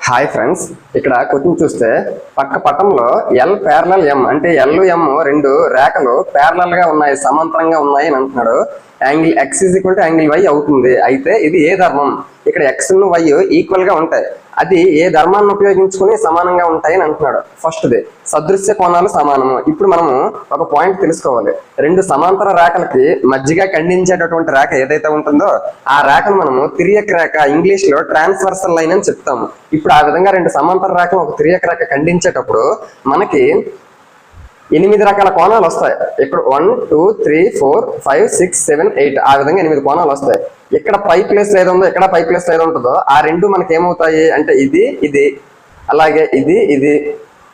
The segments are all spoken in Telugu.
హాయ్ ఫ్రెండ్స్, ఇక్కడ క్వశ్చన్ చూస్తే పక్క పటంలో ఎల్ ప్యారలల్ ఎం అంటే ఎల్ ఎం రెండు రేఖలు ప్యారలల్ గా ఉన్నాయి, సమాంతరంగా ఉన్నాయి అని అంటున్నాడు. Angle X is equal to angle Y అవుతుంది. అయితే ఇది ఏ ధర్మం? ఇక్కడ ఎక్స్ వై ఈక్వల్ గా ఉంటాయి, అది ఏ ధర్మాన్ని ఉపయోగించుకుని సమానంగా ఉంటాయి అని అంటున్నాడు. ఫస్ట్ది సదృశ్య కోణాలు సమానము. ఇప్పుడు మనము ఒక పాయింట్ తెలుసుకోవాలి. రెండు సమాంతర రేఖలకి మధ్యగా ఖండించేటటువంటి రేఖ ఏదైతే ఉంటుందో ఆ రేఖను మనము తిరియక్ రేఖ, ఇంగ్లీష్ లో ట్రాన్స్వర్సల్ లైన్ అని చెప్తాము. ఇప్పుడు ఆ విధంగా రెండు సమాంతర రేఖను ఒక తిరియక్ రేఖ ఖండించేటప్పుడు మనకి 8 రకాల కోణాలు వస్తాయి. ఇక్కడ 1 2 3 4 5 6 7 8 ఆ విధంగా 8 కోణాలు వస్తాయి. ఇక్కడ పై ప్లేస్ ఏదో ఉందో ఇక్కడ పై ప్లేస్ ఏదో ఉంటుందో ఆ రెండు మనకి ఏమవుతాయి అంటే ఇది ఇది అలాగే ఇది ఇది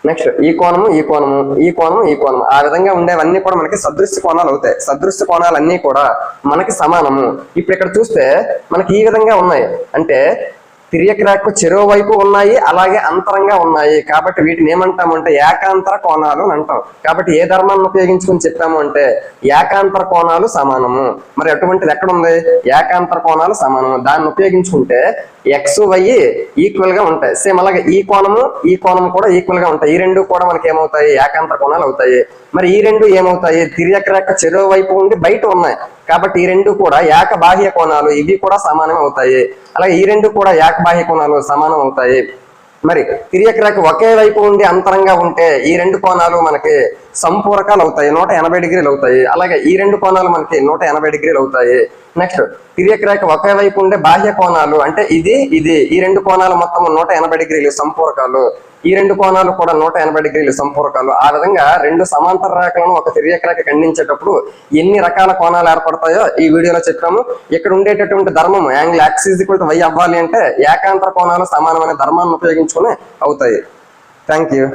నెక్స్ట్ ఈ కోణము ఈ కోణము ఈ కోణము ఈ కోణము ఆ విధంగా ఉండేవన్నీ కూడా మనకి సదృశ్య కోణాలు అవుతాయి. సదృశ్య కోణాలన్నీ కూడా మనకి సమానము. ఇప్పుడు ఇక్కడ చూస్తే మనకి ఈ విధంగా ఉన్నాయి అంటే తిరియక్ రేఖకు చెరో వైపు ఉన్నాయి, అలాగే అంతరంగా ఉన్నాయి. కాబట్టి వీటిని ఏమంటామంటే ఏకాంతర కోణాలు అని అంటాం. కాబట్టి ఏ ధర్మాన్ని ఉపయోగించుకుని చెప్పాము అంటే ఏకాంతర కోణాలు సమానము. మరి అటువంటిది ఎక్కడుంది? ఏకాంతర కోణాలు సమానము. దాన్ని ఉపయోగించుకుంటే ఎక్స్ వై ఈక్వల్ గా ఉంటాయి. సేమ్ అలాగే ఈ కోణము కూడా ఈక్వల్ గా ఉంటాయి. ఈ రెండు కూడా మనకి ఏమవుతాయి? ఏకాంతర కోణాలు అవుతాయి. మరి ఈ రెండు ఏమవుతాయి? తిరియక్ రేఖ చెరో వైపు ఉండి బయట ఉన్నాయి కాబట్టి ఈ రెండు కూడా ఏకబాహ్య కోణాలు, ఇవి కూడా సమానం అవుతాయి. అలాగే ఈ రెండు కూడా ఏకబాహ్య కోణాలు సమానం అవుతాయి. మరి తిరియక్ రేఖ ఒకే వైపు ఉండి అంతరంగా ఉంటే ఈ రెండు కోణాలు మనకి సంపూరకాలు అవుతాయి, 180 డిగ్రీలు అవుతాయి. అలాగే ఈ రెండు కోణాలు మనకి 180 డిగ్రీలు అవుతాయి. నెక్స్ట్ తిరియక్ రేఖ ఒకే వైపు ఉండే బాహ్య కోణాలు అంటే ఇది ఇది ఈ రెండు కోణాలు మొత్తం 180 డిగ్రీలు సంపూరకాలు. ఈ రెండు కోణాలు కూడా 180 డిగ్రీలు సంపూరకాలు. ఆ విధంగా రెండు సమాంతర రేఖలను ఒక తిరియక్ రేఖ ఖండించేటప్పుడు ఎన్ని రకాల కోణాలు ఏర్పడతాయో ఈ వీడియోలో చెప్పాము. ఇక్కడ ఉండేటటువంటి ధర్మం angle X is equal to Y అవ్వాలి అంటే ఏకాంతర కోణాలు సమానమైన ధర్మాన్ని ఉపయోగించుకుని అవుతాయి. Thank you.